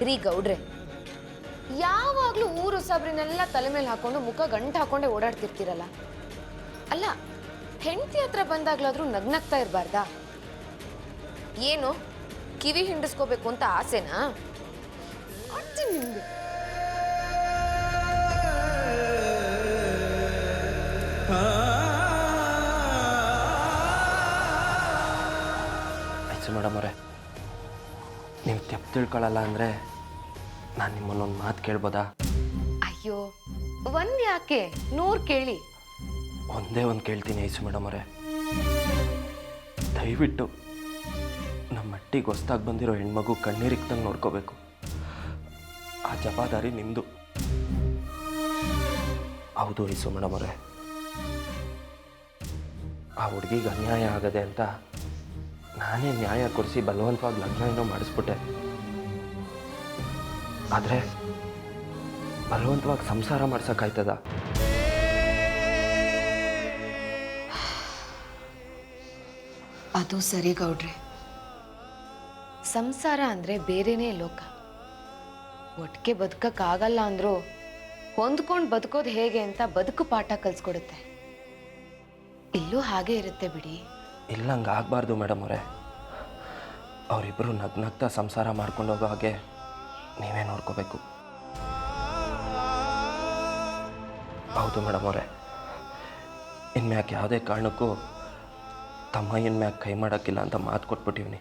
ರೀ ಗೌಡ್ರೆ, ಯಾವಾಗ್ಲೂ ಊರು ಸಬ್ರಿನೆಲ್ಲ ತಲೆ ಮೇಲೆ ಹಾಕೊಂಡು ಮುಖ ಗಂಟು ಹಾಕೊಂಡೆ ಓಡಾಡ್ತಿರ್ತೀರಲ್ಲ. ಅಲ್ಲ, ಹೆಂಡತಿ ಹತ್ರ ಬಂದಾಗ್ಲಾದ್ರೂ ನಗ್ನಗ್ತಾ ಇರಬಾರ್ದಾ? ಏನು ಕಿವಿ ಹಿಂಡಿಸ್ಕೋಬೇಕು ಅಂತ ಆಸೆನಾ? ಅಡ್ತೀನಿ ನಿಮ್ಗೆ. ಆಯ್ತು ಮೇಡಮ್ ಅವರೇ, ನೀವು ತಪ್ಪು ತಿಳ್ಕೊಳ್ಳಲ್ಲ ಅಂದರೆ ನಾನು ನಿಮ್ಮನ್ನೊಂದು ಮಾತು ಕೇಳ್ಬೋದಾ? ಅಯ್ಯೋ, ಒಂದ್ ಯಾಕೆ 100 ಕೇಳಿ. ಒಂದೇ ಒಂದು ಕೇಳ್ತೀನಿ ಐಸು ಮೇಡಮ್ ಅವರೇ, ದಯವಿಟ್ಟು ನಮ್ಮ ಮಟ್ಟಿಗೆ ಹೊಸ್ದಾಗಿ ಬಂದಿರೋ ಹೆಣ್ಮಗು ಕಣ್ಣೀರಿಕ್ದಂಗೆ ನೋಡ್ಕೋಬೇಕು. ಆ ಜವಾಬ್ದಾರಿ ನಿಮ್ಮದು. ಹೌದು ಐಸು ಮೇಡಮ್ ಅವರೇ, ಆ ಹುಡುಗಿಗೆ ಅನ್ಯಾಯ ಆಗದೆ ಅಂತ ನಾನೇ ನ್ಯಾಯ ಕೊಡಿಸಿ ಬಲವಂತವಾಗಿ ಲಗ್ನ ಏನೋ ಮಾಡಿಸ್ಬಿಟ್ಟೆ. ಆದರೆ ಬಲವಂತವಾಗಿ ಸಂಸಾರ ಮಾಡ್ಸೋಕ್ಕಾಯ್ತದ? ಅದು ಸರಿ ಗೌಡ್ರೆ, ಸಂಸಾರ ಅಂದ್ರೆ ಬೇರೆನೇ ಲೋಕ. ಒಟ್ಟಿಗೆ ಬದುಕಕ್ಕಾಗಲ್ಲ ಅಂದ್ರೂ ಹೊಂದ್ಕೊಂಡು ಬದುಕೋದು ಹೇಗೆ ಅಂತ ಬದುಕು ಪಾಠ ಕಲಿಸ್ಕೊಡುತ್ತೆ. ಇಲ್ಲೂ ಹಾಗೆ ಇರುತ್ತೆ ಬಿಡಿ. ಇಲ್ಲ, ಹಂಗೆ ಆಗಬಾರ್ದು ಮೇಡಮ್ ಅವರೇ. ಅವರಿಬ್ಬರು ನಗ್ನಗ್ತಾ ಸಂಸಾರ ಮಾಡ್ಕೊಂಡು ಹೋಗೋ ಹಾಗೆ ನೀವೇ ನೋಡ್ಕೋಬೇಕು. ಹೌದು ಮೇಡಮ್ ಅವರೇ, ಇನ್ಮ್ಯಾಕೆ ಯಾವುದೇ ಕಾರಣಕ್ಕೂ ತಮ್ಮ ಇನ್ಮ್ಯಾಕೆ ಕೈ ಮಾಡೋಕ್ಕಿಲ್ಲ ಅಂತ ಮಾತು ಕೊಟ್ಬಿಟ್ಟಿವ್ನಿ.